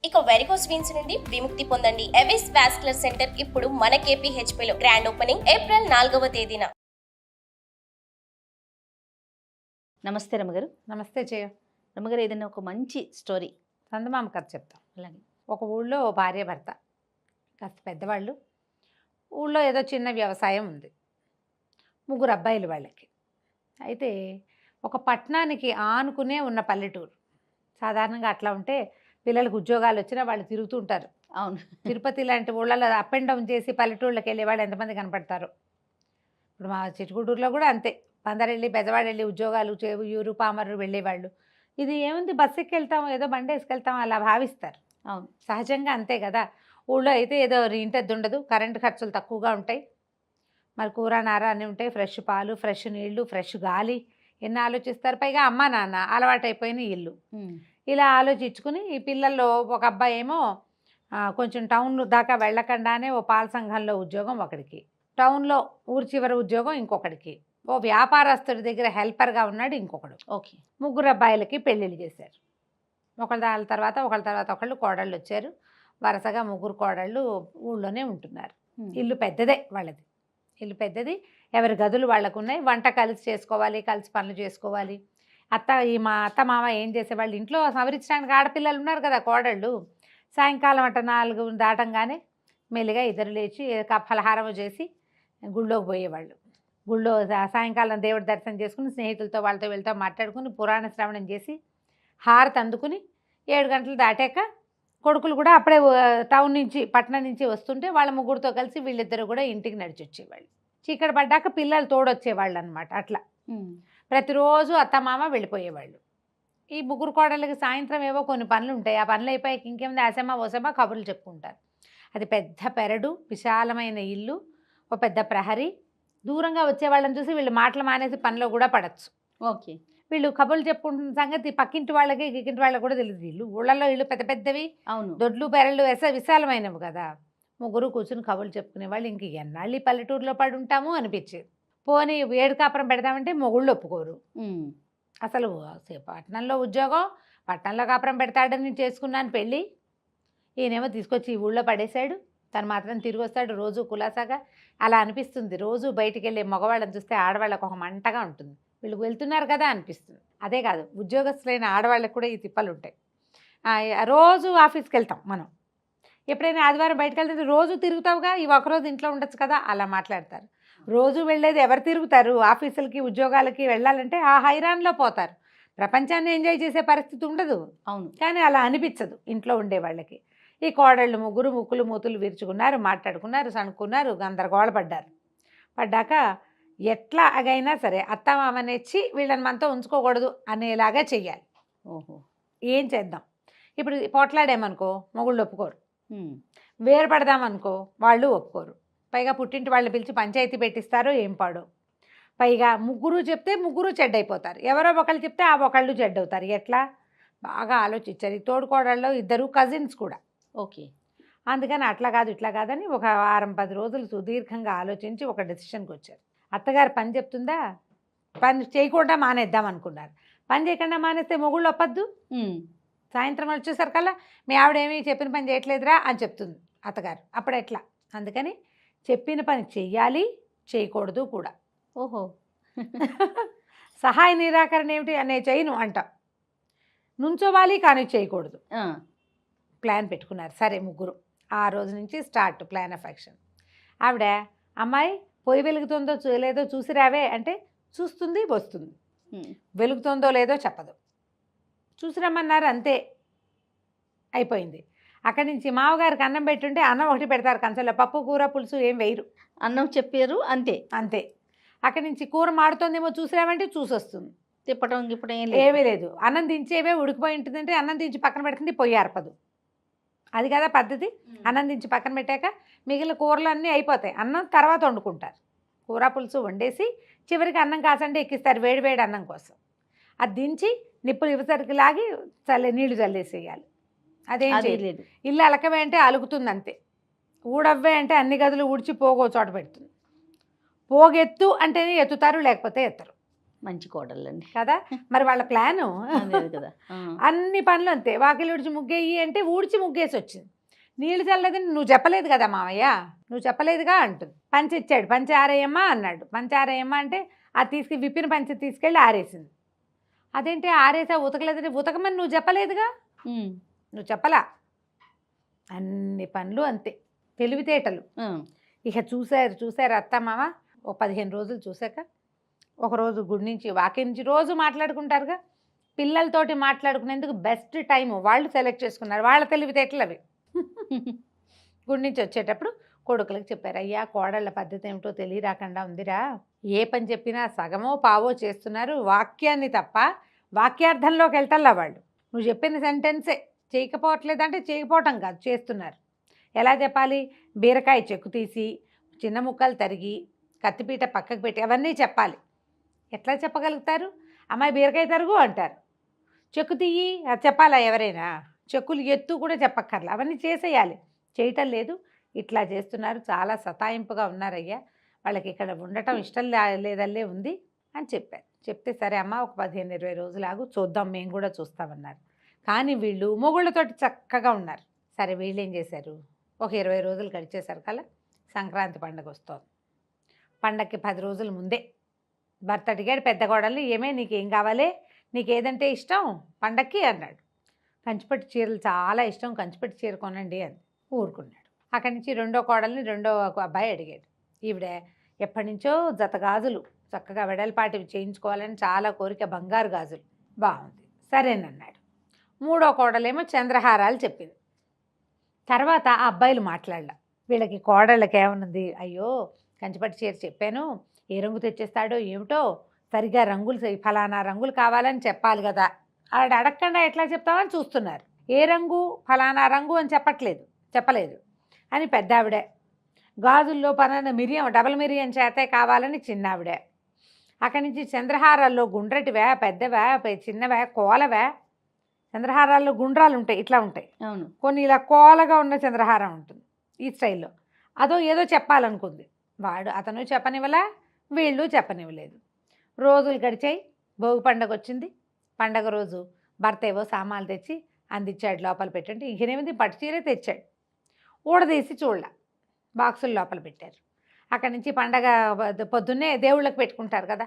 ఇక varicose veins నుండి విముక్తి పొందండి. ఎవిస్ వాస్కులర్ సెంటర్ ఇప్పుడు మన KPHP లో గ్రాండ్ ఓపెనింగ్ ఏప్రిల్ 4వ తేదీన. నమస్తే రమ్మగారు. నమస్తే జయ. రమ్మగారు, ఏదైనా ఒక మంచి స్టోరీ చందమామ కథ చెప్తాం. అలాగే. ఒక ఊళ్ళో భార్య భర్త కాస్త పెద్దవాళ్ళు. ఊళ్ళో ఏదో చిన్న వ్యవసాయం ఉంది. 3 అబ్బాయిలు వాళ్ళకి. అయితే ఒక పట్టణానికి ఆనుకునే ఉన్న పల్లెటూరు. సాధారణంగా అట్లా ఉంటే పిల్లలకు ఉద్యోగాలు వచ్చినా వాళ్ళు తిరుగుతూ ఉంటారు. అవును. తిరుపతి లాంటి ఊళ్ళలో అప్ అండ్ డౌన్ చేసి పల్లెటూళ్ళకి వెళ్ళే వాళ్ళు ఎంతమంది కనపడతారు. ఇప్పుడు మా చిట్టుగుడూరులో కూడా అంతే. పందరెళ్ళి పెద్దవాళ్ళు వెళ్ళి ఉద్యోగాలు యూరు పామరు వెళ్ళేవాళ్ళు. ఇది ఏముంది, బస్సు ఎక్కి వెళ్తాం, ఏదో బండి వేసుకెళ్తాం అలా భావిస్తారు. అవును, సహజంగా అంతే కదా. ఊళ్ళో అయితే ఏదో ఇంటద్దు ఉండదు, కరెంటు ఖర్చులు తక్కువగా ఉంటాయి, మరి కూర నార అన్నీ ఉంటాయి, ఫ్రెష్ పాలు, ఫ్రెష్ నీళ్లు, ఫ్రెష్ గాలి, ఎన్ని ఆలోచిస్తారు. పైగా అమ్మ నాన్న అలవాటైపోయిన ఇల్లు. ఇలా ఆలోచించుకుని ఈ పిల్లల్లో ఒక అబ్బాయి ఏమో కొంచెం టౌన్ దాకా వెళ్ళకుండానే ఓ పాల సంఘంలో ఉద్యోగం ఒకడికి, టౌన్లో ఊరి చివరి ఉద్యోగం ఇంకొకడికి, ఓ వ్యాపారస్తుడి దగ్గర హెల్పర్గా ఉన్నాడు ఇంకొకడు. ఓకే. 3 అబ్బాయిలకి పెళ్ళిళ్ళు చేశారు. ఒకళ్ళ తర్వాత ఒకళ్ళు కోడళ్ళు వచ్చారు. వరుసగా 3 కోడళ్ళు ఊళ్ళోనే ఉంటున్నారు. ఇల్లు పెద్దదే వాళ్ళది. ఇల్లు పెద్దది, ఎవరి గదులు వాళ్ళకు ఉన్నాయి. వంట కలిసి చేసుకోవాలి, కలిసి పనులు చేసుకోవాలి. మా అత్త మామ ఏం చేసేవాళ్ళు, ఇంట్లో సవరించడానికి ఆడపిల్లలు ఉన్నారు కదా కోడళ్ళు. సాయంకాలం 4 దాటంగానే మెల్లిగా ఇద్దరు లేచి ఫలహారం చేసి గుళ్ళోకి పోయేవాళ్ళు. గుళ్ళో సాయంకాలం దేవుడి దర్శనం చేసుకుని స్నేహితులతో వాళ్ళతో వెళ్తూ మాట్లాడుకుని పురాణ శ్రవణం చేసి హారతి అందుకుని 7 గంటలు దాటాక కొడుకులు కూడా అప్పుడే టౌన్ నుంచి పట్టణం నుంచి వస్తుంటే వాళ్ళ 3 కలిసి వీళ్ళిద్దరు కూడా ఇంటికి నడిచి వచ్చేవాళ్ళు. చీకటి పడ్డాక పిల్లలు తోడొచ్చేవాళ్ళు అనమాట. అట్లా ప్రతిరోజు అత్తమామ వెళ్ళిపోయేవాళ్ళు. ఈ 3 కోడళ్ళకి సాయంత్రం ఏవో కొన్ని పనులు ఉంటాయి. ఆ పనులు అయిపోయాక ఇంకేముంది, అసమా ఓసమా కబుర్లు చెప్పుకుంటారు. అది పెద్ద పెరడు, విశాలమైన ఇల్లు, ఓ పెద్ద ప్రహరీ. దూరంగా వచ్చేవాళ్ళని చూసి వీళ్ళు మాటలు మానేసి పనిలో కూడా పడచ్చు. ఓకే. వీళ్ళు కబుర్లు చెప్పుకుంటున్న సంగతి పక్కింటి వాళ్ళకి గిక్కింటి వాళ్ళకి కూడా తెలియదు. ఇల్లు ఊళ్ళల్లో ఇల్లు పెద్ద పెద్దవి, అవును, దొడ్లు పెరళ్ళు విశాలమైనవి కదా. 3 కూర్చుని కబుర్లు చెప్పుకునే వాళ్ళు. ఇంక ఎన్నాళ్ళు ఈ పల్లెటూరులో పడి ఉంటాము అనిపించేది. పోనీ 7 కాపురం పెడతామంటే మొగుళ్ళు ఒప్పుకోరు. అసలు పట్టణంలో ఉద్యోగం, పట్టణంలో కాపురం పెడతాడని చేసుకున్నాను పెళ్ళి. ఈయనేమో తీసుకొచ్చి ఈ ఊళ్ళో పడేశాడు, తను మాత్రం తిరిగి వస్తాడు రోజు కులాసాగా. అలా అనిపిస్తుంది. రోజు బయటికి వెళ్ళే మగవాళ్ళని చూస్తే ఆడవాళ్ళకు ఒక మంటగా ఉంటుంది. వీళ్ళు వెళ్తున్నారు కదా అనిపిస్తుంది. అదే కాదు, ఉద్యోగస్తులైన ఆడవాళ్ళకి కూడా ఈ తిప్పలు ఉంటాయి. రోజు ఆఫీస్కి వెళ్తాం మనం, ఎప్పుడైనా ఆదివారం బయటకు వెళ్తే రోజు తిరుగుతావుగా, ఈ ఒకరోజు ఇంట్లో ఉండొచ్చు కదా అలా మాట్లాడతారు. రోజు వెళ్ళేది ఎవరు తిరుగుతారు? ఆఫీసులకి ఉద్యోగాలకి వెళ్ళాలంటే ఆ హైరాన్లో పోతారు. ప్రపంచాన్ని ఎంజాయ్ చేసే పరిస్థితి ఉండదు. అవును, కానీ అలా అనిపించదు ఇంట్లో ఉండే వాళ్ళకి. ఈ కోడళ్ళు 3 ముక్కులు మూతులు విరుచుకున్నారు, మాట్లాడుకున్నారు, సణుక్కున్నారు, గందరగోళ పడ్డాక ఎట్లా అగైనా సరే అత్తమామనేచ్చి వీళ్ళని మనతో ఉంచుకోకూడదు అనేలాగా చెయ్యాలి. ఓహో, ఏం చేద్దాం? ఇప్పుడు పోట్లాడేమనుకో మొగుళ్ళు ఒప్పుకోరు, వేరు పడదామనుకో వాళ్ళు ఒప్పుకోరు. పైగా పుట్టింటి వాళ్ళు పిలిచి పంచాయతీ పెట్టిస్తారు, ఏం పాడు. పైగా 3 చెప్తే 3 చెడ్డైపోతారు, ఎవరో ఒకళ్ళు చెప్తే ఆ ఒకళ్ళు చెడ్డవుతారు. ఎట్లా బాగా ఆలోచించారు. ఈ తోడుకోడల్లో 2 కజిన్స్ కూడా. ఓకే. అందుకని అట్లా కాదు ఇట్లా కాదని ఒక వారం 10 రోజులు సుదీర్ఘంగా ఆలోచించి ఒక డెసిషన్కి వచ్చారు. అత్తగారు పని చెప్తుందా, పని చేయకుండా మానేద్దాం అనుకున్నారు. పని చేయకుండా మానేస్తే మొగుళ్ళు ఒప్పద్దు. సాయంత్రం వచ్చేసరికల్లా మీ ఆవిడేమీ చెప్పిన పని చేయట్లేదురా అని చెప్తుంది అత్తగారు. అప్పుడు ఎట్లా? అందుకని చెప్పిన పని చెయ్యాలి, చేయకూడదు కూడా. ఓహో. సహాయ నిరాకరణ ఏమిటి అనే చేయను అంట. నుంచోవాలి కానీ చేయకూడదు. ప్లాన్ పెట్టుకున్నారు. సరే 3 ఆ రోజు నుంచి స్టార్ట్ ప్లాన్ ఆఫ్ యాక్షన్. ఆవిడ, అమ్మాయి పొయ్యి వెలుగుతుందో లేదో చూసిరావే అంటే చూస్తుంది, వస్తుంది. వెలుగుతుందో లేదో చెప్పదు. చూసిరమ్మన్నారు, అంతే అయిపోయింది. అక్కడి నుంచి మామగారికి అన్నం పెట్టుంటే అన్నం ఒకటి పెడతారు కంచంలో, పప్పు కూర పులుసు ఏం వేయరు. అన్నం చెప్పారు అంతే. అక్కడి నుంచి కూర మాడుతోందేమో చూసిరామంటే చూసొస్తుంది. తిప్పడం గిప్పడం ఏమీ లేదు. అన్నం దించేవే ఉడికిపోయి ఉంటుందంటే అన్నం దించి పక్కన పెడుతుంది, పొయ్యి ఆర్పదు. అది కదా పద్ధతి. అన్నం దించి పక్కన పెట్టాక మిగిలిన కూరలు అన్నీ అయిపోతాయి, అన్నం తర్వాత వండుకుంటారు. కూర పులుసు వండేసి చివరికి అన్నం కాసండి ఎక్కిస్తారు వేడి అన్నం కోసం. అది దించి నిప్పులు ఇవసరికి లాగి నీళ్లు చల్లేసేయాలి. అదేం చేయలేదు. ఇల్లు అలకవే అంటే అలుగుతుంది అంతే. ఊడవ్వే అంటే అన్ని గదులు ఊడ్చి పోగో చోట పెడుతుంది. పోగెత్తు అంటేనే ఎత్తుతారు, లేకపోతే ఎత్తరు. మంచి కోడళ్ళండి. కదా. మరి వాళ్ళ ప్లాను అదే కదా. అన్ని పనులు అంతే. వాకిలి ఊడ్చి ముగ్గేయి అంటే ఊడ్చి ముగ్గేసి వచ్చింది. నీళ్ళు చల్లదని నువ్వు చెప్పలేదు కదా మామయ్య, నువ్వు చెప్పలేదుగా అంటుంది. పంచి ఇచ్చాడు, పంచి ఆరేయమ్మా అన్నాడు. పంచి ఆరేయమ్మా అంటే అది విప్పిన పంచి తీసుకెళ్ళి ఆరేసింది. అదేంటి ఆరేసా ఉతకలేదని, ఉతకమని నువ్వు చెప్పలేదుగా, నువ్వు చెప్పలా. అన్ని పనులు అంతే, తెలివితేటలు. ఇక చూశారు అత్త మామ. ఓ 15 రోజులు చూశాక ఒకరోజు గుడి నుంచి వాకింగ్ నుంచి రోజు మాట్లాడుకుంటారుగా, పిల్లలతోటి మాట్లాడుకునేందుకు బెస్ట్ టైం వాళ్ళు సెలెక్ట్ చేసుకున్నారు. వాళ్ళ తెలివితేటలు అవి. గుడి నుంచి వచ్చేటప్పుడు కొడుకులకు చెప్పారు, అయ్యా కోడళ్ళ పద్ధతి ఏమిటో తెలియరాకుండా ఉందిరా, ఏ పని చెప్పినా సగమో పావో చేస్తున్నారు, వాక్యాన్ని తప్ప వాక్యార్థంలోకి వెళ్తల్లా వాళ్ళు. నువ్వు చెప్పిన సెంటెన్సే చేయకపోవట్లేదంటే చేయకపోవటం కాదు, చేస్తున్నారు. ఎలా చెప్పాలి, బీరకాయ చెక్కు తీసి చిన్న ముక్కలు తరిగి కత్తిపీట పక్కకు పెట్టి అవన్నీ చెప్పాలి. ఎట్లా చెప్పగలుగుతారు? అమ్మాయి బీరకాయ తరుగు అంటారు, చెక్కు తీయి అది చెప్పాలా ఎవరైనా? చెక్కులు ఎత్తు కూడా చెప్పక్కర్లా, అవన్నీ చేసేయాలి. చేయటం లేదు, ఇట్లా చేస్తున్నారు, చాలా సతాయింపుగా ఉన్నారయ్యా, వాళ్ళకి ఇక్కడ ఉండటం ఇష్టం లేదల్లే ఉంది అని చెప్పారు. చెప్తే సరే అమ్మ ఒక 15-20 రోజులు ఆగు, చూద్దాం, మేము కూడా చూస్తామన్నారు. కానీ వీళ్ళు మొగుళ్ళతోటి చక్కగా ఉన్నారు. సరే వీళ్ళు ఏం చేశారు, ఒక 20 రోజులు గడిచేశారు కల్లా సంక్రాంతి పండుగ వస్తుంది. పండగకి 10 రోజుల ముందే భర్త అడిగాడు పెద్ద కోడల్ని, ఏమే నీకేం కావాలి, నీకేదంటే ఇష్టం పండక్కి అన్నాడు. కంచిపట్టు చీరలు చాలా ఇష్టం, కంచిపట్టు చీర కొనండి అని ఊరుకున్నాడు. అక్కడి నుంచి రెండో కోడల్ని రెండో అబ్బాయి అడిగాడు. ఈవిడ ఎప్పటి నుంచో జత గాజులు చక్కగా వెడల్పాటివి చేయించుకోవాలని చాలా కోరిక, బంగారు గాజులు, బాగుంది సరేనన్నాడు. మూడో కోడలేమో చంద్రహారాలు చెప్పింది. తర్వాత ఆ అబ్బాయిలు మాట్లాడలా. వీళ్ళకి కోడళ్ళకి ఏమన్నది, అయ్యో కంచిపట్టు చీర చెప్పాను, ఏ రంగు తెచ్చేస్తాడో ఏమిటో, సరిగా రంగులు ఫలానా రంగులు కావాలని చెప్పాలి కదా, ఆవిడ అడగకుండా ఎట్లా చెప్తామని చూస్తున్నారు. ఏ రంగు ఫలానా రంగు అని చెప్పలేదు అని పెద్ద ఆవిడే. గాజుల్లో పలానా మిరియం, డబల్ మిరియం చేతే కావాలని చిన్నావిడే. అక్కడి నుంచి చంద్రహారాల్లో గుండ్రటివే, పెద్దవే, చిన్నవే, కోలవే. చంద్రహారాల్లో గుండ్రాలు ఉంటాయి, ఇట్లా ఉంటాయి. అవును, కొన్ని ఇలా కోలగా ఉన్న చంద్రహారం ఉంటుంది ఈ స్టైల్లో. అదో ఏదో చెప్పాలనుకుంది. అతను చెప్పనివ్వలే, వీళ్ళు చెప్పనివ్వలేదు. రోజులు గడిచాయి. భోగి పండగ వచ్చింది. పండగ రోజు భర్త ఏవో సామాన్లు తెచ్చి అందించాడు, లోపల పెట్టండి. ఇంకేనేమిది పట్టు చీరే తెచ్చాడు. ఊడదీసి చూడలే, బాక్సులు లోపల పెట్టారు. అక్కడి నుంచి పండగ పొద్దున్నే దేవుళ్ళకి పెట్టుకుంటారు కదా,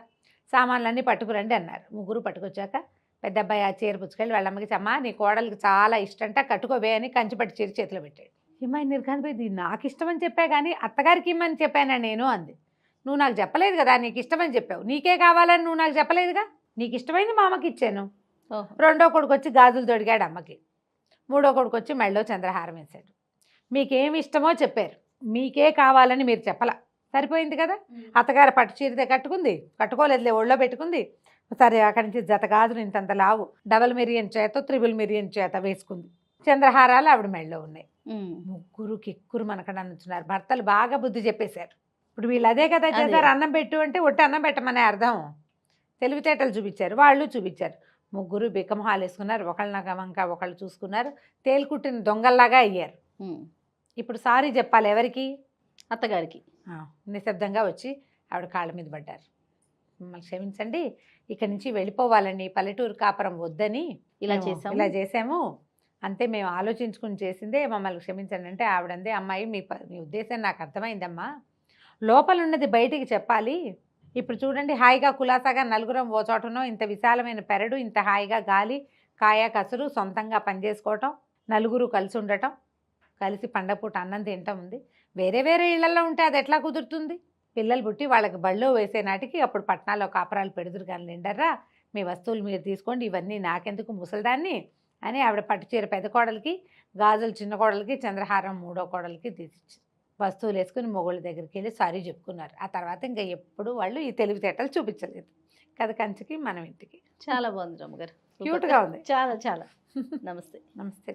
సామాన్లన్నీ పట్టుకురండి అన్నారు. ముగ్గురు పట్టుకొచ్చాక పెద్ద అబ్బాయి ఆ చీర పుచ్చుకెళ్ళి వాళ్ళమ్మకి, అమ్మా నీ కోడలికి చాలా ఇష్టంట, కట్టుకోబే అని కంచిపట్టు చీర చేతిలో పెట్టాడు. ఇమ్మాయి నిర్ఘాంతపోయింది, నాకు ఇష్టమని చెప్పా కానీ అత్తగారికి ఇమ్మని చెప్పానా నేను అంది. నువ్వు నాకు చెప్పలేదు కదా, నీకు ఇష్టమని చెప్పావు, నీకే కావాలని నువ్వు నాకు చెప్పలేదుగా, నీకు ఇష్టమైంది మా అమ్మకి ఇచ్చాను. రెండో కొడుకు వచ్చి గాజులు తొడిగాడు అమ్మకి. మూడో కొడుకు వచ్చి మెళ్ళో చంద్రహారం వేశాడు. మీకేమి ఇష్టమో చెప్పారు, మీకే కావాలని మీరు చెప్పలా, సరిపోయింది కదా. అత్తగారు పట్టు చీరతే కట్టుకుంది, కట్టుకోలేదులే ఒళ్ళో పెట్టుకుంది. సరే అక్కడి నుంచి జత గాజులు ఇంతంత లావు డబల్ మిరియన్ చేత త్రిబుల్ మిరియన్ చేత వేసుకుంది. చంద్రహారాలు ఆవిడ మెళ్ళలో ఉన్నాయి. ముగ్గురు కిక్కురు మనకన్నా నుంచున్నారు. భర్తలు బాగా బుద్ధి చెప్పేశారు. ఇప్పుడు వీళ్ళు అదే కదా చేశారు, అన్నం పెట్టు అంటే ఒట్టి అన్నం పెట్టమనే అర్థం. తెలివితేటలు చూపించారు, వాళ్ళు చూపించారు. ముగ్గురు బిక్కమొహాలు వేసుకున్నారు, ఒకళ్ళ వంక ఒకళ్ళు చూసుకున్నారు, తేలికుట్టిన దొంగల్లాగా అయ్యారు. ఇప్పుడు సారీ చెప్పాలి ఎవరికి, అత్తగారికి. నిశ్శబ్దంగా వచ్చి ఆవిడ కాళ్ళ మీద పడ్డారు. మిమ్మల్ని క్షమించండి, ఇక్కడి నుంచి వెళ్ళిపోవాలని, పల్లెటూరు కాపురం వద్దని ఇలా చేసాము అంతే, మేము ఆలోచించుకుని చేసిందే, మమ్మల్ని క్షమించండి అంటే ఆవిడందే, అమ్మాయి మీ ఉద్దేశం నాకు అర్థమైందమ్మా, లోపల ఉన్నది బయటికి చెప్పాలి. ఇప్పుడు చూడండి హాయిగా కులాసాగా నలుగురం ఓ చోటనో, ఇంత విశాలమైన పెరడు, ఇంత హాయిగా గాలి, కాయ కసురు, సొంతంగా పనిచేసుకోవటం, నలుగురు కలిసి ఉండటం, కలిసి పండగపూట అన్నం తినటం ఉంది. వేరే వేరే ఇళ్లలో ఉంటే అది ఎట్లా కుదురుతుంది? పిల్లలు పుట్టి వాళ్ళకి బళ్ళో వేసే నాటికి అప్పుడు పట్టణాల్లో కాపురాలు పెడుదురు కానీ నిండర్రా, మీ వస్తువులు మీరు తీసుకోండి, ఇవన్నీ నాకెందుకు ముసలిదాన్ని అని ఆవిడ పట్టు చీర పెద్ద కోడలికి, గాజులు చిన్న కోడలికి, చంద్రహారం మూడో కోడలికి తీసిచ్చి వస్తువులు వేసుకుని మొగుళ్ళ దగ్గరికి వెళ్ళి సారీ చెప్పుకున్నారు. ఆ తర్వాత ఇంకా ఎప్పుడు వాళ్ళు ఈ తెలివితేటలు చూపించలేదు. కథ కంచికి మనం ఇంటికి. చాలా బాగుంది రమ్మగారు, క్యూట్గా ఉంది. చాలా చాలా. నమస్తే. నమస్తే.